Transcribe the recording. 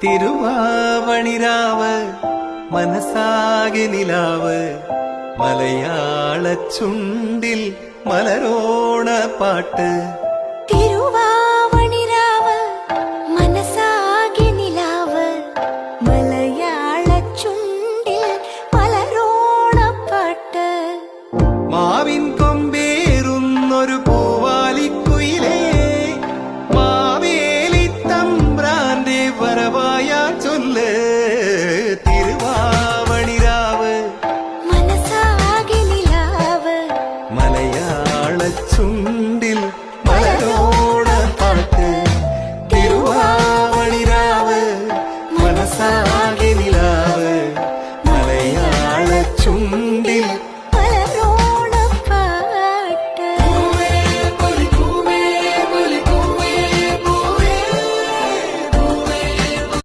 തിരുവാവണിരാവ് മനസ്സാകെ നിലാവ് മലയാള ചുണ്ടിൽ മലരോണ പാട്ട്. തിരുവാവണിരാവ് മനസ്സാകെ നിലാവ് മലയാള ചുണ്ടിൽ മലരോണപ്പാട്ട്. മാവിൻ കൊമ്പേറുന്നൊരു പൂവാലിക്കുയിലേ മാവേലി തമ്പ്രാന്റെ വരവായ ചൊല്ല്.